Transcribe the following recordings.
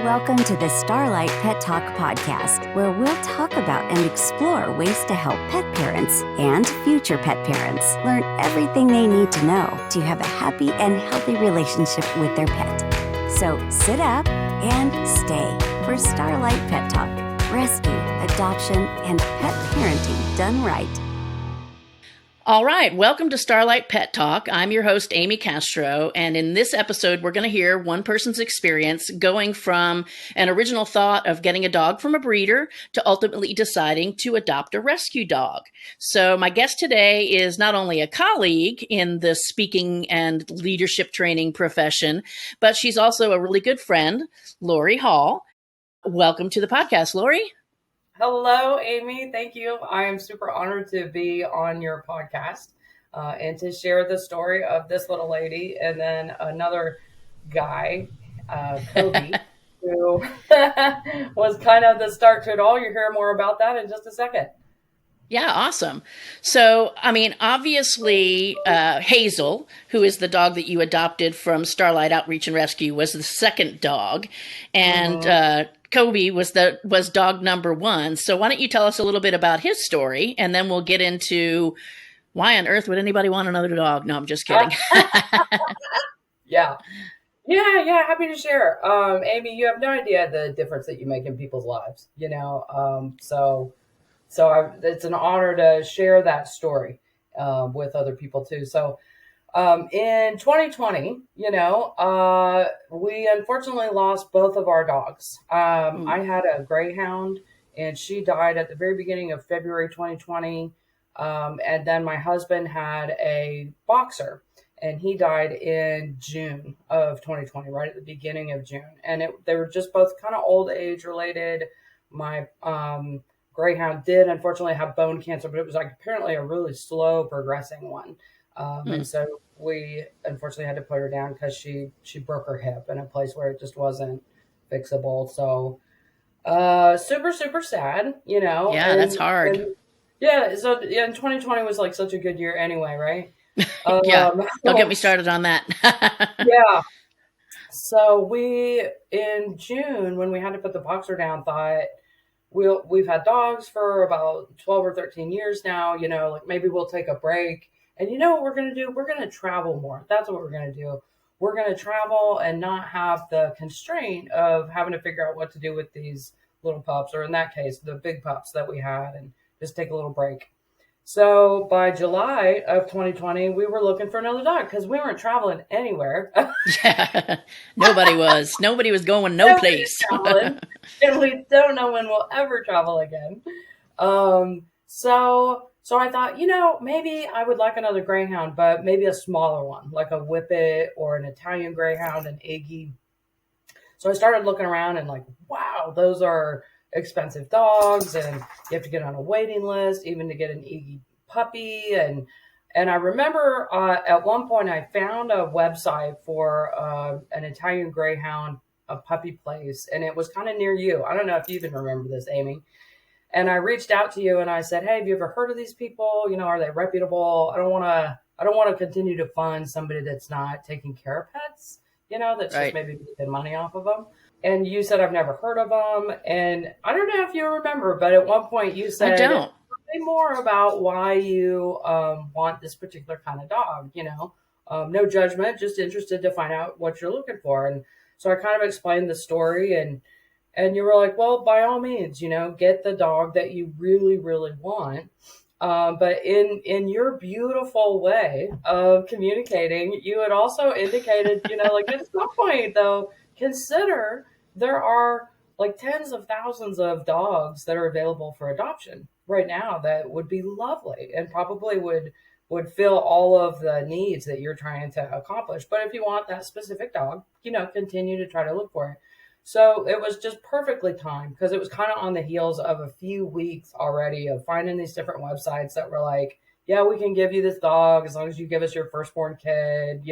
Welcome to the Starlight Pet Talk podcast, where we'll talk about and explore ways to help pet parents and future pet parents learn everything they need to know to have a happy and healthy relationship with their pet. So sit up and stay for Starlight Pet Talk, rescue, adoption, and pet parenting done right. All right, welcome to Starlight Pet Talk. I'm your host, Amy Castro, and in this episode, we're going to hear one person's experience going from an original thought of getting a dog from a breeder to ultimately deciding to adopt a rescue dog. So my guest today is not only a colleague in the speaking and leadership training profession, but she's also a really good friend, Laurie Hall. Welcome to the podcast, Laurie. Hello, Amy. Thank you. I am super honored to be on your podcast and to share the story of this little lady and then another guy, Kobe, who was kind of the start to it all. You'll hear more about that in just a second. Yeah, awesome. So, obviously, Hazel, who is the dog that you adopted from Starlight Outreach and Rescue, was the second dog, and Kobe was dog number one. So, why don't you tell us a little bit about his story, and then we'll get into why on earth would anybody want another dog? No, I'm just kidding. Yeah. Happy to share. Amy, you have no idea the difference that you make in people's lives. So it's an honor to share that story with other people too. So in 2020, we unfortunately lost both of our dogs. I had a greyhound, and she died at the very beginning of February 2020. And then my husband had a boxer, and he died in June of 2020, right at the beginning of June. And they were just both kind of old age related. My greyhound did unfortunately have bone cancer, but it was apparently a really slow progressing one. And so we unfortunately had to put her down because she broke her hip in a place where it just wasn't fixable. So super, super sad, Yeah, that's hard. And 2020 was like such a good year anyway, right? Yeah, don't get me started on that. Yeah. So we, in June, when we had to put the boxer down, thought, we've had dogs for about 12 or 13 years now, maybe we'll take a break. And you know what we're going to do? We're going to travel more. That's what we're going to do. We're going to travel and not have the constraint of having to figure out what to do with these little pups, or in that case, the big pups that we had, and just take a little break. So by July of 2020, we were looking for another dog because we weren't traveling anywhere. Yeah, nobody was going no place. And we don't know when we'll ever travel again. So I thought, maybe I would like another greyhound, but maybe a smaller one, like a whippet or an Italian greyhound, an Iggy. So I started looking around and wow, those are expensive dogs, and you have to get on a waiting list even to get an Iggy puppy. And I remember at one point I found a website for an Italian greyhound, a puppy place, and it was kind of near you. I don't know if you even remember this, Amy. And I reached out to you and I said, hey, have you ever heard of these people? Are they reputable? I don't want to continue to fund somebody that's not taking care of pets, that's right. Just maybe making money off of them. And you said, I've never heard of them. And I don't know if you remember, but at one point you said, I don't. Tell me more about why you want this particular kind of dog, no judgment, just interested to find out what you're looking for. And so I kind of explained the story, and you were like, well, by all means, get the dog that you really, really want. But in your beautiful way of communicating, you had also indicated, at some point, though, consider there are tens of thousands of dogs that are available for adoption right now that would be lovely and probably would fill all of the needs that you're trying to accomplish. But if you want that specific dog, continue to try to look for it. So it was just perfectly timed because it was kind of on the heels of a few weeks already of finding these different websites that were like, yeah, we can give you this dog as long as you give us your firstborn kid,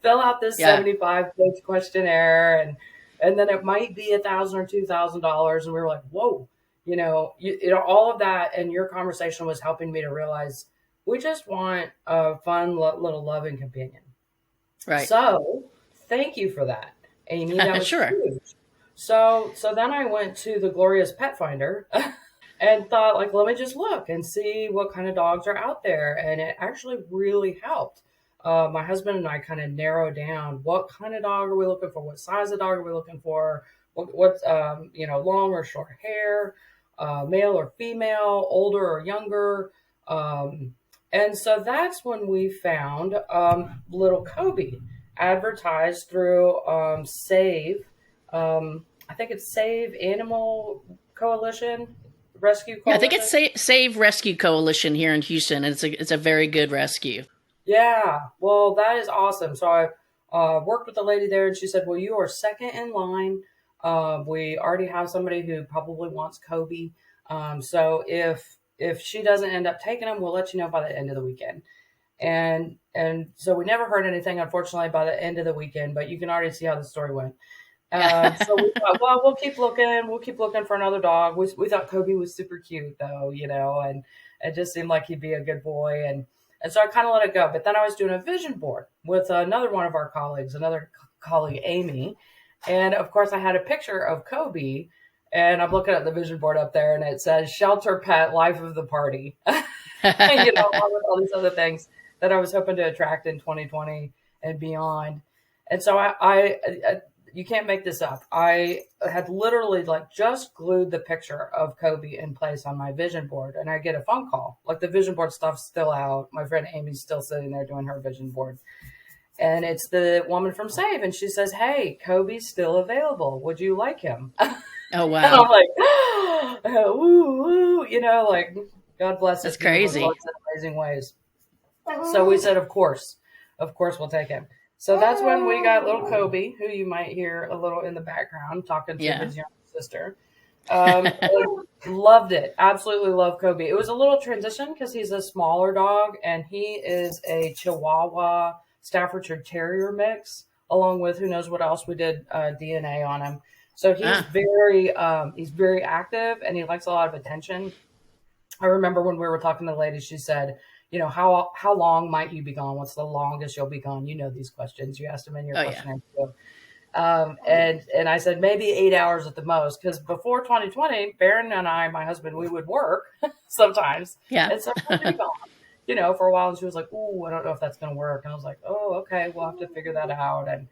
fill out this 75-page questionnaire, and then it might be $1,000 or $2,000. And we were like, whoa, all of that. And your conversation was helping me to realize we just want a fun little loving companion. Right. So thank you for that, Amy. That was sure. huge. So then I went to the glorious Pet Finder and thought, like, let me just look and see what kind of dogs are out there. And it actually really helped. My husband and I kind of narrowed down what kind of dog are we looking for, what size of dog are we looking for, what's long or short hair, male or female, older or younger. And so that's when we found little Kobe advertised through Save. I think it's Save Animal Coalition, Rescue Yeah, I Coalition. think it's Save Rescue Coalition here in Houston. And it's a very good rescue. Yeah, well, that is awesome. So I worked with the lady there, and she said, "Well, you are second in line. We already have somebody who probably wants Kobe. So if she doesn't end up taking him, we'll let you know by the end of the weekend." And so we never heard anything, unfortunately, by the end of the weekend. But you can already see how the story went. So we thought, well, we'll keep looking. We'll keep looking for another dog. We thought Kobe was super cute, though, and it just seemed like he'd be a good boy. And so I kind of let it go. But then I was doing a vision board with another one of our colleagues, another colleague, Amy. And of course, I had a picture of Kobe. And I'm looking at the vision board up there, and it says "Shelter Pet Life of the Party," along with all these other things that I was hoping to attract in 2020 and beyond. And so I you can't make this up. I had literally just glued the picture of Kobe in place on my vision board, and I get a phone call. Like, the vision board stuff's still out. My friend Amy's still sitting there doing her vision board. And it's the woman from Save, and she says, "Hey, Kobe's still available. Would you like him?" Oh, wow. And I'm like, woo, woo, God bless That's his people crazy. in amazing ways. So we said, of course we'll take him. So that's when we got little Kobe, who you might hear a little in the background talking to his younger sister. Loved it. Absolutely love Kobe. It was a little transition because he's a smaller dog, and he is a Chihuahua Staffordshire Terrier mix, along with who knows what else. We did DNA on him. So he's very active, and he likes a lot of attention. I remember when we were talking to the lady, she said, how long might you be gone? What's the longest you'll be gone? You know these questions. You asked them in your questionnaire too. And I said, maybe 8 hours at the most, because before 2020, Barron and I, my husband, we would work sometimes. Yeah. And so we'd be gone, for a while. And she was like, "Ooh, I don't know if that's going to work." And I was like, "Oh, okay, we'll have to figure that out." And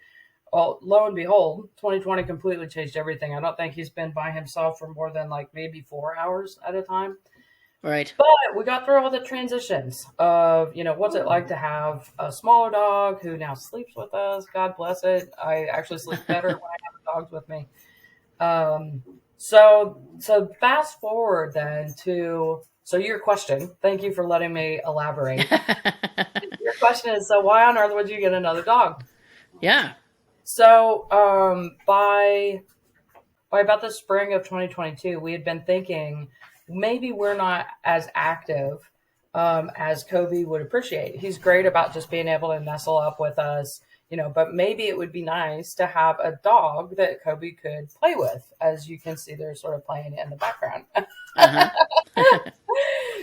well, lo and behold, 2020 completely changed everything. I don't think he's been by himself for more than maybe 4 hours at a time. Right. But we got through all the transitions of, what's it like to have a smaller dog who now sleeps with us. God bless it. I actually sleep better when I have dogs with me. So fast forward then to your question. Thank you for letting me elaborate. Your question is, so why on earth would you get another dog? Yeah. So by about the spring of 2022, we had been thinking, maybe we're not as active as Kobe would appreciate. He's great about just being able to nestle up with us, but maybe it would be nice to have a dog that Kobe could play with. As you can see, they're sort of playing in the background.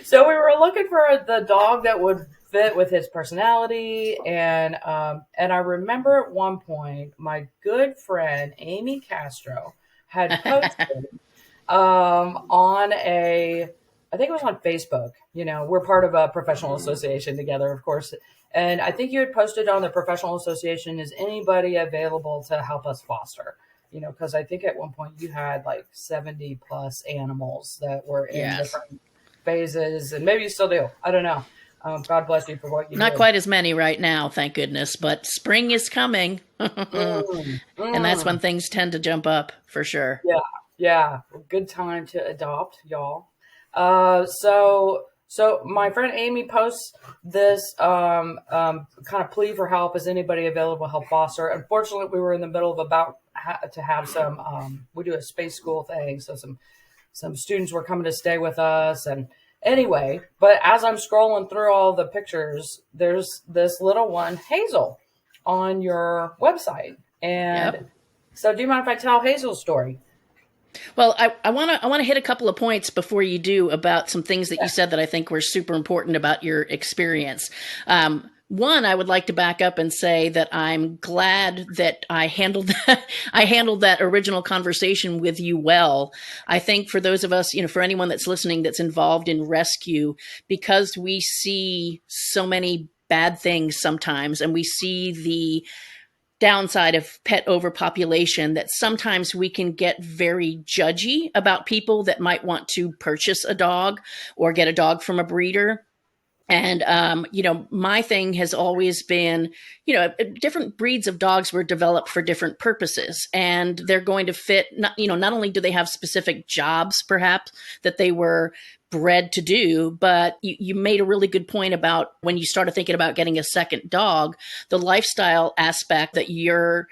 So we were looking for the dog that would fit with his personality. And I remember at one point, my good friend, Amy Castro, had posted on I think it was on Facebook. We're part of a professional association together, of course. And I think you had posted on the professional association, is anybody available to help us foster? Because I think at one point you had 70 plus animals that were in different phases, and maybe you still do. I don't know. God bless you for what you do. Not quite as many right now, thank goodness, but spring is coming. And that's when things tend to jump up for sure. Yeah. Good time to adopt, y'all. So my friend Amy posts this kind of plea for help. Is anybody available to help foster? Unfortunately, we were in the middle of about to have some, we do a space school thing. So some students were coming to stay with us. And anyway, but as I'm scrolling through all the pictures, there's this little one, Hazel, on your website. And so do you mind if I tell Hazel's story? Well, I want to hit a couple of points before you do about some things that you said that I think were super important about your experience. One, I would like to back up and say that I'm glad that I handled that original conversation with you well. I think for those of us, for anyone that's listening that's involved in rescue, because we see so many bad things sometimes, and we see the downside of pet overpopulation, that sometimes we can get very judgy about people that might want to purchase a dog or get a dog from a breeder. And, my thing has always been, different breeds of dogs were developed for different purposes, and they're going to fit, not only do they have specific jobs, perhaps, that they were bred to do, but you made a really good point about when you started thinking about getting a second dog, the lifestyle aspect that you're,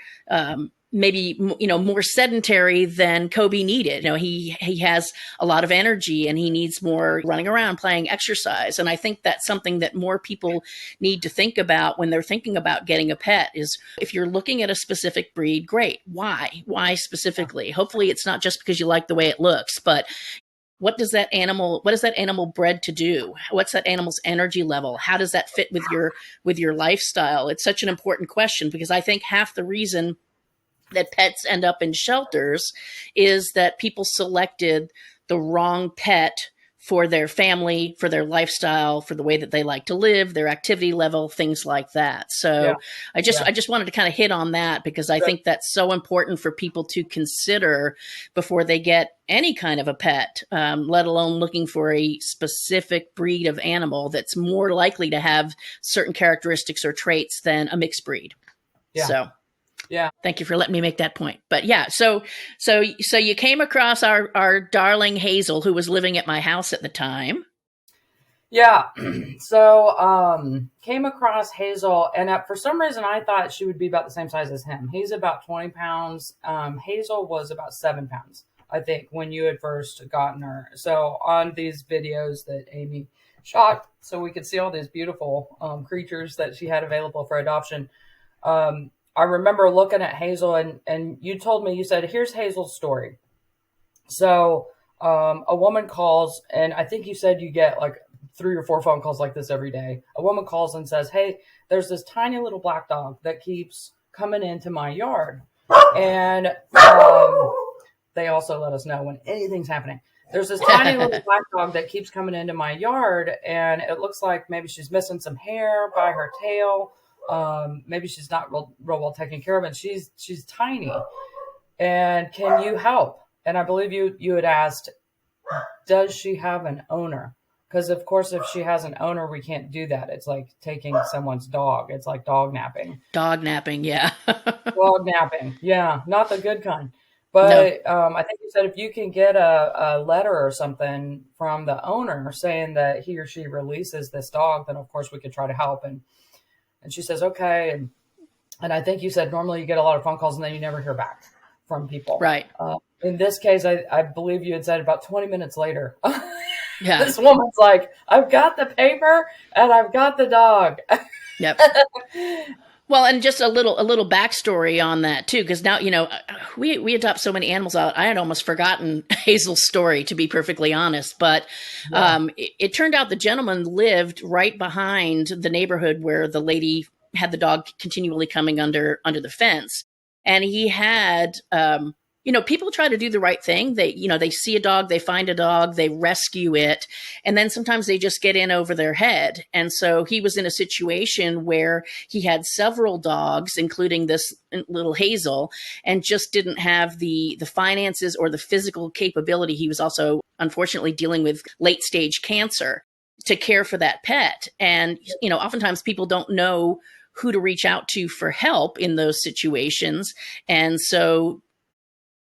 maybe more sedentary than Kobe needed. He has a lot of energy and he needs more running around, playing, exercise. And I think that's something that more people need to think about when they're thinking about getting a pet. Is if you're looking at a specific breed, great. Why specifically? Hopefully it's not just because you like the way it looks, but what is that animal bred to do? What's that animal's energy level? How does that fit with your lifestyle? It's such an important question, because I think half the reason that pets end up in shelters is that people selected the wrong pet for their family, for their lifestyle, for the way that they like to live, their activity level, things like that. So I just wanted to kind of hit on that, because I think that's so important for people to consider before they get any kind of a pet, let alone looking for a specific breed of animal that's more likely to have certain characteristics or traits than a mixed breed. Yeah. So. Yeah. Thank you for letting me make that point. But yeah, so you came across our darling Hazel, who was living at my house at the time. Yeah. So came across Hazel, and for some reason I thought she would be about the same size as him. He's about 20 pounds. Hazel was about 7 pounds, I think, when you had first gotten her. So on these videos that Amy shot, so we could see all these beautiful creatures that she had available for adoption. I remember looking at Hazel, and you told me, you said, here's Hazel's story. So a woman calls, and I think you said you get like 3 or 4 phone calls like this every day. A woman calls and says, hey, there's this tiny little black dog that keeps coming into my yard. And they also let us know when anything's happening. There's this tiny little black dog that keeps coming into my yard, and it looks like maybe she's missing some hair by her tail. Maybe she's not real well taken care of, and she's tiny. And can you help? And I believe you had asked, does she have an owner? Because of course, if she has an owner, we can't do that. It's like taking someone's dog. It's like dog napping. Dog napping, yeah. Dog napping, yeah, not the good kind. But no. I think you said if you can get a letter or something from the owner saying that he or she releases this dog, then of course we could try to help. And she says, okay. And I think you said normally you get a lot of phone calls and then you never hear back from people. Right. In this case, I believe you had said about 20 minutes later, yeah, this woman's like, I've got the paper and I've got the dog. Yep. Well, and just a little backstory on that too, because now, we adopt so many animals out. I had almost forgotten Hazel's story, to be perfectly honest. But it turned out the gentleman lived right behind the neighborhood where the lady had the dog continually coming under the fence, and he had. People try to do the right thing. They see a dog, they find a dog, they rescue it, and then sometimes they just get in over their head. And so he was in a situation where he had several dogs, including this little Hazel, and just didn't have the finances or the physical capability. He was also, unfortunately, dealing with late stage cancer to care for that pet. And, oftentimes people don't know who to reach out to for help in those situations. And so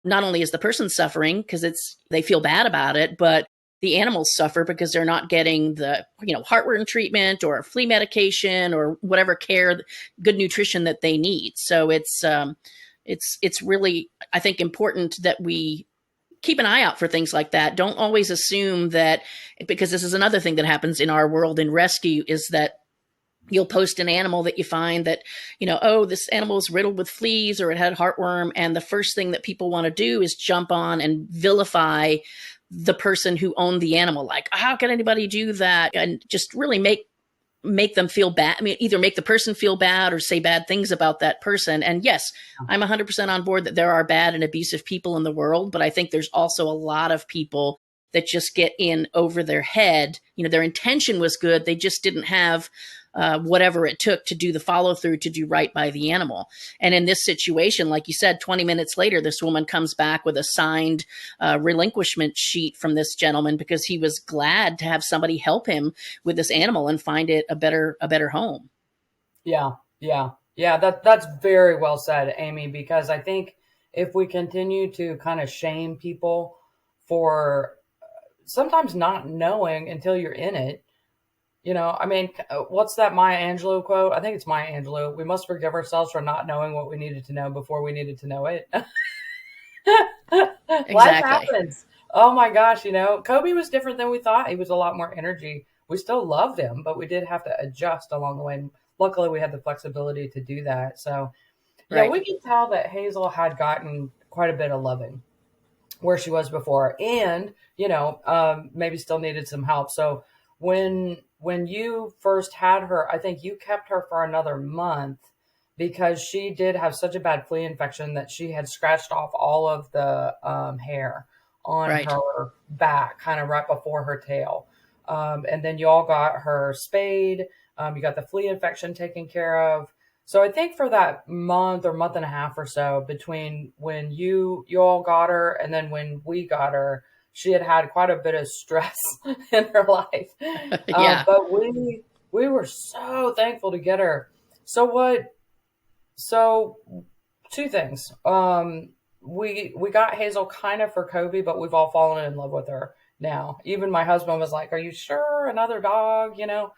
not only is the person suffering because they feel bad about it, but the animals suffer because they're not getting the heartworm treatment or flea medication or whatever care, good nutrition that they need. So it's really, I think, important that we keep an eye out for things like that. Don't always assume that, because this is another thing that happens in our world in rescue, is that you'll post an animal that you find that, this animal is riddled with fleas or it had heartworm. And the first thing that people want to do is jump on and vilify the person who owned the animal. Like, how can anybody do that? And just really make make them feel bad. I mean, either make the person feel bad or say bad things about that person. And yes, I'm 100% on board that there are bad and abusive people in the world, but I think there's also a lot of people that just get in over their head. You know, their intention was good. They just didn't have whatever it took to do the follow through to do right by the animal. And in this situation, like you said, 20 minutes later, this woman comes back with a signed relinquishment sheet from this gentleman because he was glad to have somebody help him with this animal and find it a better home. Yeah. That's very well said, Amy, because I think if we continue to kind of shame people for sometimes not knowing until you're in it, you know, I mean, what's that Maya Angelou quote? I think it's Maya Angelou. We must forgive ourselves for not knowing what we needed to know before we needed to know it. Exactly. Life happens. Oh my gosh, you know, Kobe was different than we thought. He was a lot more energy. We still loved him, but we did have to adjust along the way. And luckily, we had the flexibility to do that. So, yeah, we can tell that Hazel had gotten quite a bit of loving where she was before, and you know, maybe still needed some help. So when you first had her, I think you kept her for another month because she did have such a bad flea infection that she had scratched off all of the hair on her back, kind of right before her tail. And then you all got her spayed. You got the flea infection taken care of. So I think for that month or month and a half or so between when you all got her and then when we got her, she had quite a bit of stress in her life. Yeah. But we were so thankful to get her. So two things. We got Hazel kind of for Kobe, but we've all fallen in love with her now. Even my husband was like, "Are you sure? Another dog?" You know?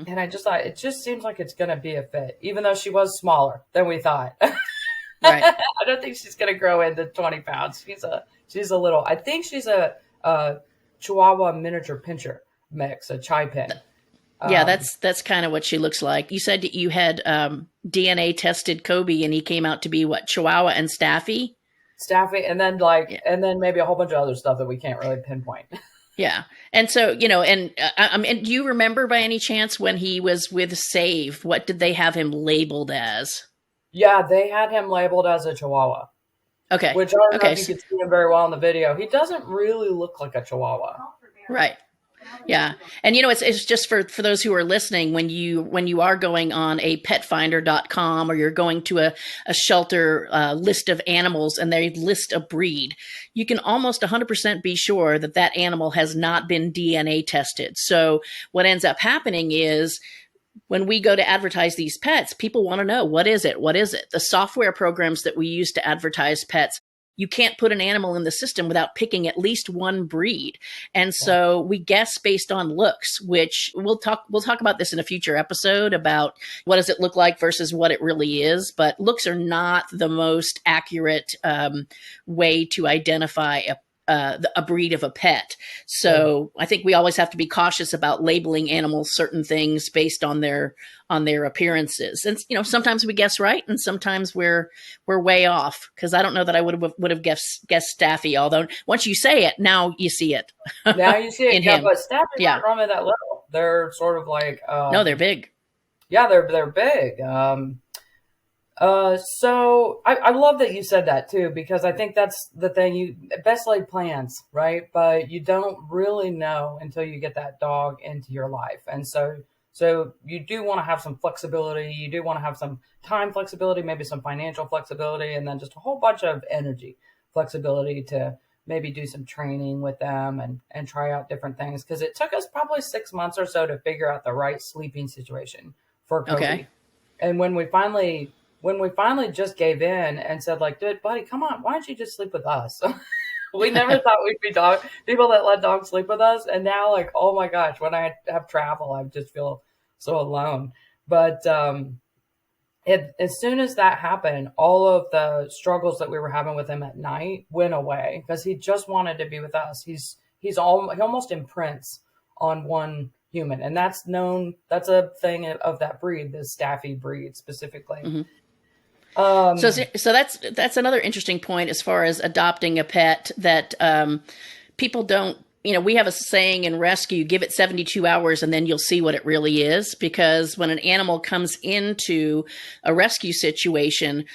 And I just thought, it just seems like it's going to be a fit, even though she was smaller than we thought. Right. I don't think she's going to grow into 20 pounds. She's a little, I think she's a Chihuahua miniature pinscher mix, a chai pin. Yeah, that's kind of what she looks like. You said that you had DNA tested Kobe and he came out to be what, Chihuahua and Staffy? Staffy, and then and then maybe a whole bunch of other stuff that we can't really pinpoint. Yeah. And so, you know, and do you remember by any chance when he was with Save, what did they have him labeled as? Yeah, they had him labeled as a Chihuahua. Okay. Which I don't know if you could see him very well in the video. He doesn't really look like a Chihuahua. Right. Yeah. And, you know, it's just for those who are listening, when you are going on a petfinder.com or you're going to a shelter list of animals and they list a breed, you can almost 100% be sure that that animal has not been DNA tested. So what ends up happening is when we go to advertise these pets, people want to know, what is it? What is it? The software programs that we use to advertise pets, you can't put an animal in the system without picking at least one breed. And so we guess based on looks, which we'll talk about this in a future episode about what does it look like versus what it really is. But looks are not the most accurate way to identify a breed of a pet. So I think we always have to be cautious about labeling animals certain things based on their appearances. And you know, sometimes we guess right, and sometimes we're way off. Because I don't know that I would have guessed Staffy. Although once you say it, now you see it. Now you see it. in yeah, him. But Staffy's not really that little. They're sort of like no, they're big. Yeah, they're big. So I love that you said that too, because I think that's the thing, you best laid plans, right? But you don't really know until you get that dog into your life. And so you do want to have some flexibility. You do want to have some time flexibility, maybe some financial flexibility, and then just a whole bunch of energy flexibility to maybe do some training with them and try out different things. Cause it took us probably 6 months or so to figure out the right sleeping situation for Kobe. Okay. And when we finally just gave in and said, like, dude, buddy, come on, why don't you just sleep with us? We never thought we'd be people that let dogs sleep with us. And now, like, oh my gosh, when I have travel, I just feel so alone. But as soon as that happened, all of the struggles that we were having with him at night went away because he just wanted to be with us. He almost imprints on one human. And that's a thing of that breed, the Staffy breed specifically. Mm-hmm. So that's another interesting point as far as adopting a pet that people don't we have a saying in rescue, give it 72 hours and then you'll see what it really is. Because when an animal comes into a rescue situation,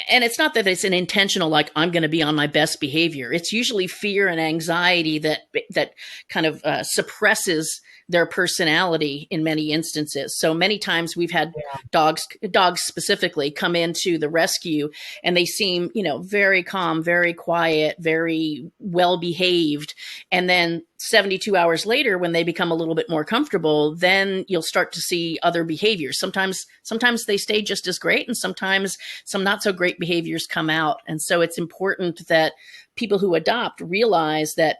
and it's not that it's an intentional, like, I'm going to be on my best behavior. It's usually fear and anxiety that kind of suppresses their personality in many instances. So many times we've had dogs specifically come into the rescue, and they seem, very calm, very quiet, very well behaved. And then 72 hours later, when they become a little bit more comfortable, then you'll start to see other behaviors. Sometimes they stay just as great, and sometimes some not so great behaviors come out. And so it's important that people who adopt realize that,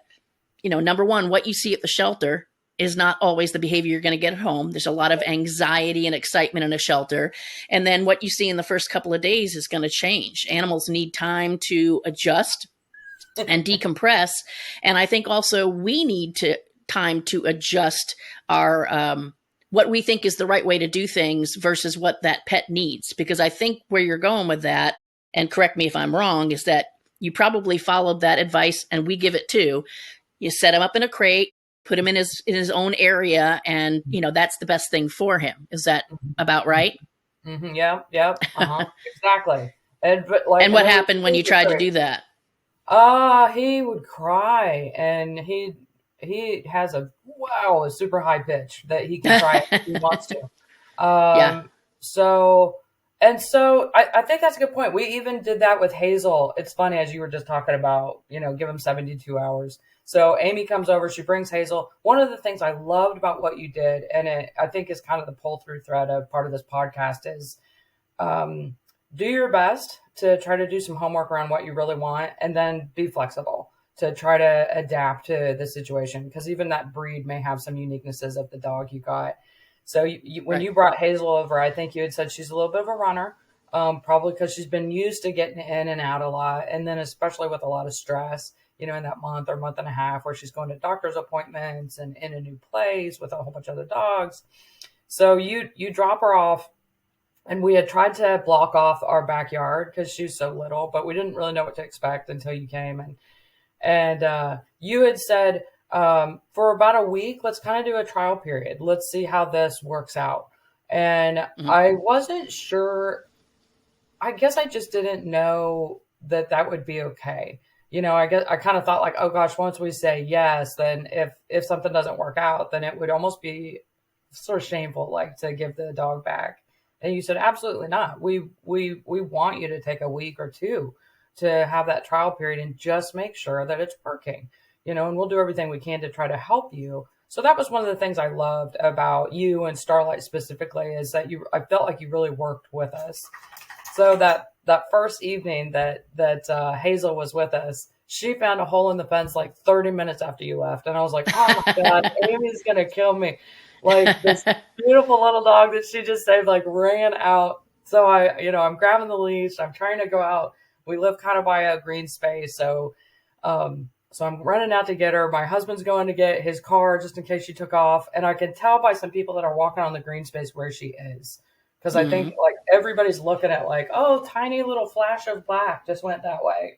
number one, what you see at the shelter is not always the behavior you're going to get at home. There's a lot of anxiety and excitement in a shelter. And then what you see in the first couple of days is going to change. Animals need time to adjust and decompress. And I think also we need time to adjust our, what we think is the right way to do things versus what that pet needs. Because I think where you're going with that, and correct me if I'm wrong, is that you probably followed that advice, and we give it too. You set him up in a crate, put him in his own area, and that's the best thing for him. Is that about right? Mm-hmm. Yeah. Exactly. And what happened when you tried to do that? He would cry, and he has a super high pitch that he can cry if he wants to. Yeah. So I think that's a good point. We even did that with Hazel. It's funny, as you were just talking about, give him 72 hours. So Amy comes over, she brings Hazel. One of the things I loved about what you did, and I think is kind of the pull through thread of part of this podcast, is do your best to try to do some homework around what you really want, and then be flexible to try to adapt to the situation. Because even that breed may have some uniquenesses of the dog you got. So when you brought Hazel over, I think you had said she's a little bit of a runner, probably because she's been used to getting in and out a lot. And then especially with a lot of stress, in that month or month and a half where she's going to doctor's appointments and in a new place with a whole bunch of other dogs. So you drop her off, and we had tried to block off our backyard because she's so little, but we didn't really know what to expect until you came. And you had said, for about a week, let's kind of do a trial period. Let's see how this works out. And I wasn't sure. I guess I just didn't know that would be okay. I guess I kind of thought like, oh gosh, once we say yes, then if something doesn't work out, then it would almost be sort of shameful, like, to give the dog back. And you said, absolutely not. We want you to take a week or two to have that trial period and just make sure that it's working, and we'll do everything we can to try to help you. So that was one of the things I loved about you and Starlight specifically, is that I felt like you really worked with us. So that first evening that Hazel was with us, she found a hole in the fence like 30 minutes after you left. And I was like, oh my God, Amy's going to kill me. Like, this beautiful little dog that she just saved, like, ran out. So I'm grabbing the leash. I'm trying to go out. We live kind of by a green space. So I'm running out to get her. My husband's going to get his car just in case she took off. And I can tell by some people that are walking on the green space where she is. Because I think like everybody's looking at like, oh, tiny little flash of black just went that way.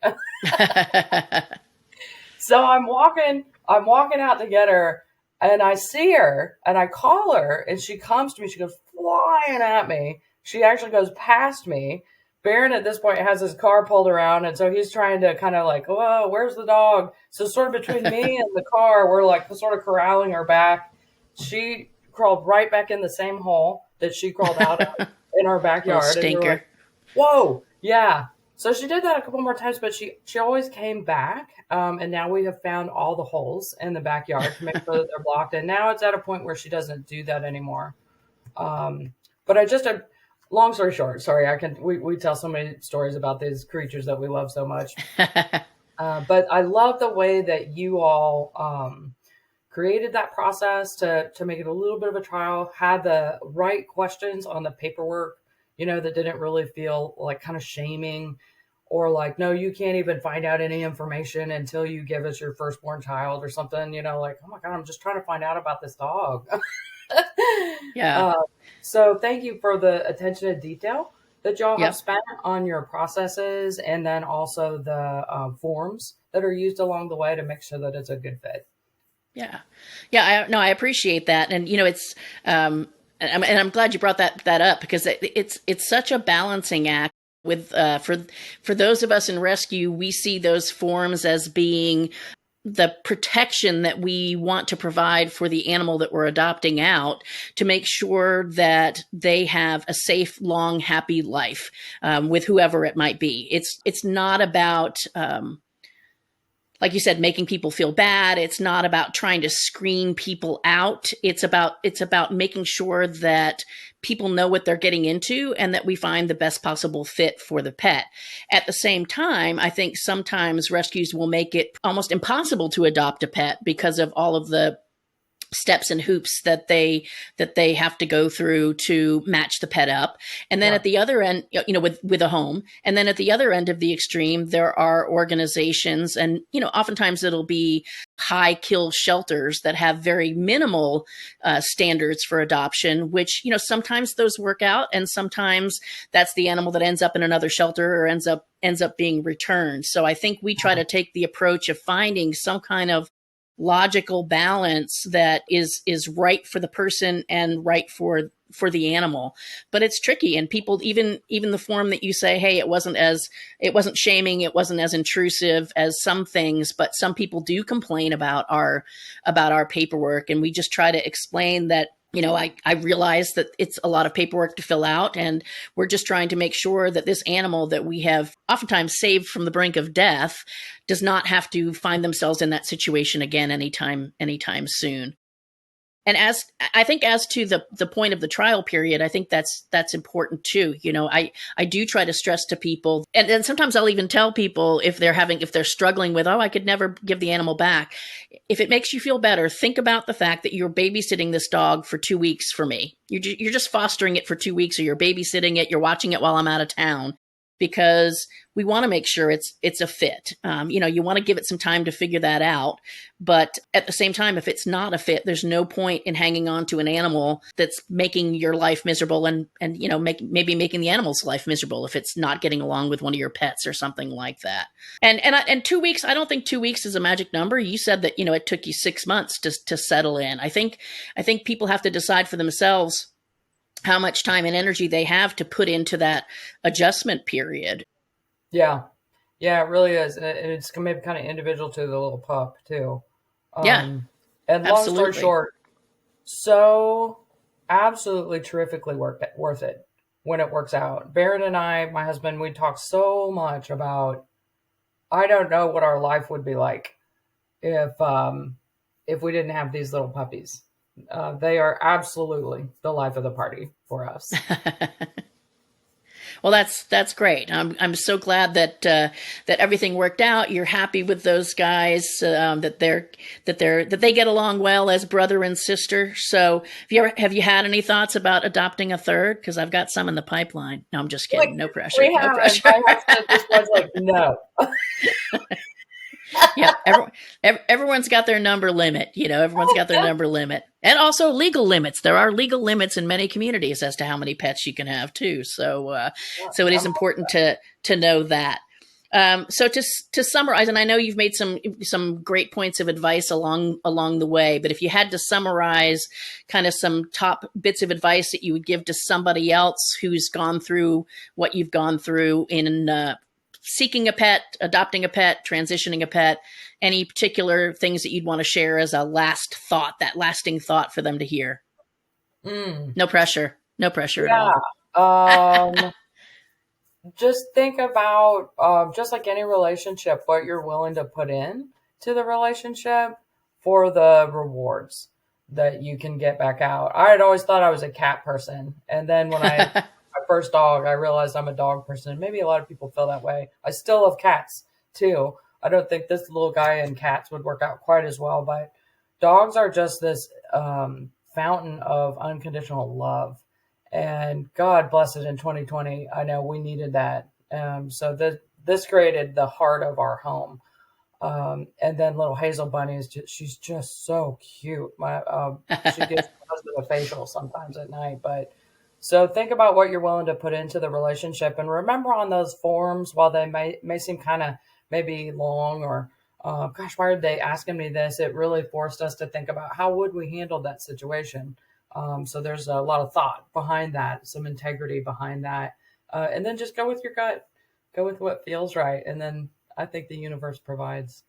So I'm walking out to get her, and I see her and I call her, and she comes to me. She goes flying at me. She actually goes past me. Baron at this point has his car pulled around, and so he's trying to kind of like, whoa, where's the dog? So sort of between me and the car, we're like sort of corralling her back. She crawled right back in the same hole that she crawled out of in our backyard. Stinker. And we like, whoa, yeah. So she did that a couple more times, but she always came back. And now we have found all the holes in the backyard to make sure that they're blocked. And now it's at a point where she doesn't do that anymore. But long story short, sorry, we tell so many stories about these creatures that we love so much. But I love the way that you all created that process to make it a little bit of a trial, had the right questions on the paperwork, that didn't really feel like kind of shaming or like, no, you can't even find out any information until you give us your firstborn child or something, like, oh my God, I'm just trying to find out about this dog. Yeah. So thank you for the attention to detail that y'all have spent on your processes, and then also the forms that are used along the way to make sure that it's a good fit. Yeah. Yeah. I appreciate that. And, it's, and I'm glad you brought that up, because it's such a balancing act with, for those of us in rescue, we see those forms as being the protection that we want to provide for the animal that we're adopting out, to make sure that they have a safe, long, happy life, with whoever it might be. It's not about, like you said, making people feel bad. It's not about trying to screen people out. It's about making sure that people know what they're getting into, and that we find the best possible fit for the pet. At the same time, I think sometimes rescues will make it almost impossible to adopt a pet because of all of the steps and hoops that they have to go through to match the pet up. And then Yeah. at the other end, with a home, and then at the other end of the extreme, there are organizations, and oftentimes it'll be high kill shelters that have very minimal standards for adoption, which sometimes those work out, and sometimes that's the animal that ends up in another shelter, or ends up being returned. So I think we try to take the approach of finding some kind of logical balance that is right for the person and right for the animal. But it's tricky, and people, even the form that you say, hey, it wasn't shaming, it wasn't as intrusive as some things, but some people do complain about our paperwork, and we just try to explain that I realize that it's a lot of paperwork to fill out, and we're just trying to make sure that this animal that we have oftentimes saved from the brink of death does not have to find themselves in that situation again anytime soon. And as to the point of the trial period, I think that's important too. I do try to stress to people, and sometimes I'll even tell people if they're struggling with, I could never give the animal back. If it makes you feel better, think about the fact that you're babysitting this dog for 2 weeks for me. You're just fostering it for 2 weeks, or you're babysitting it, you're watching it while I'm out of town, because we want to make sure it's a fit. You want to give it some time to figure that out. But at the same time, if it's not a fit, there's no point in hanging on to an animal that's making your life miserable, and maybe making the animal's life miserable if it's not getting along with one of your pets or something like that. And 2 weeks, I don't think 2 weeks is a magic number. You said that it took you 6 months to settle in. I think people have to decide for themselves how much time and energy they have to put into that adjustment period. Yeah. Yeah, it really is. And it's maybe kind of individual to the little pup too. Yeah, And long story absolutely. short, so absolutely terrifically worth it when it works out. Barrett and I, my husband, we talk so much about, I don't know what our life would be like if we didn't have these little puppies. They are absolutely the life of the party for us. Well, that's great. I'm so glad that everything worked out. You're happy with those guys, that they get along well as brother and sister. So have you had any thoughts about adopting a third? Because I've got some in the pipeline. No, I'm just kidding. No pressure. We No have, pressure. and my husband just was like, no. Yeah, everyone's got their number limit. Everyone's got their number limit, and also legal limits. There are legal limits in many communities as to how many pets you can have too. So it is important to know that. So to summarize, and I know you've made some great points of advice along the way, but if you had to summarize kind of some top bits of advice that you would give to somebody else who's gone through what you've gone through in seeking a pet, adopting a pet, transitioning a pet, any particular things that you'd want to share as a last thought, that lasting thought for them to hear? No pressure. No pressure at all. Just think about, just like any relationship, what you're willing to put in to the relationship for the rewards that you can get back out. I had always thought I was a cat person. And then when my first dog, I realized I'm a dog person. Maybe a lot of people feel that way. I still love cats too. I don't think this little guy and cats would work out quite as well, but dogs are just this fountain of unconditional love. And God bless it in 2020. I know we needed that. So this created the heart of our home. And then little Hazel Bunny she's just so cute. She gives my husband a facial sometimes at night, but so think about what you're willing to put into the relationship, and remember on those forms, while they may seem kind of maybe long or gosh, why are they asking me this? It really forced us to think about how would we handle that situation. So there's a lot of thought behind that, some integrity behind that. And then just go with your gut, go with what feels right. And then I think the universe provides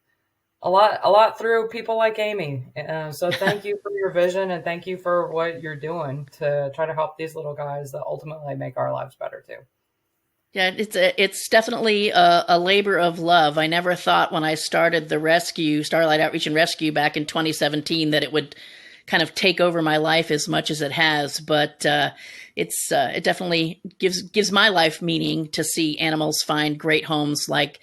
a lot through people like Amy. So thank you for your vision, and thank you for what you're doing to try to help these little guys that ultimately make our lives better too. Yeah, it's definitely a labor of love. I never thought when I started the rescue, Starlight Outreach and Rescue back in 2017, that it would kind of take over my life as much as it has. But it definitely gives my life meaning to see animals find great homes like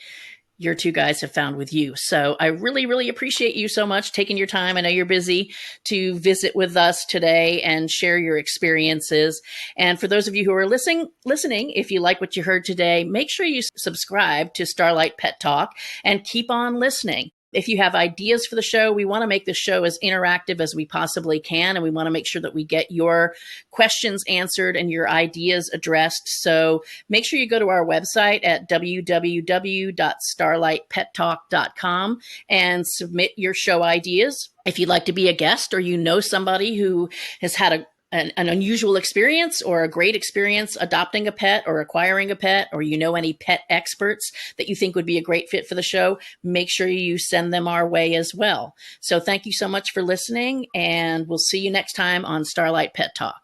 your two guys have found with you. So I really, really appreciate you so much taking your time. I know you're busy to visit with us today and share your experiences. And for those of you who are listening, if you like what you heard today, make sure you subscribe to Starlight Pet Talk and keep on listening. If you have ideas for the show, we want to make the show as interactive as we possibly can, and we want to make sure that we get your questions answered and your ideas addressed. So make sure you go to our website at www.starlightpettalk.com and submit your show ideas. If you'd like to be a guest, or you know somebody who has had an unusual experience or a great experience adopting a pet or acquiring a pet, or you know any pet experts that you think would be a great fit for the show, make sure you send them our way as well. So thank you so much for listening, and we'll see you next time on Starlight Pet Talk.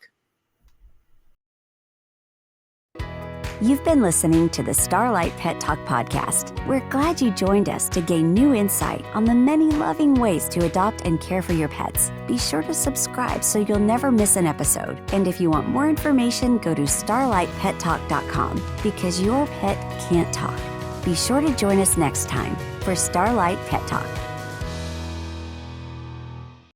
You've been listening to the Starlight Pet Talk podcast. We're glad you joined us to gain new insight on the many loving ways to adopt and care for your pets. Be sure to subscribe so you'll never miss an episode. And if you want more information, go to starlightpettalk.com, because your pet can't talk. Be sure to join us next time for Starlight Pet Talk.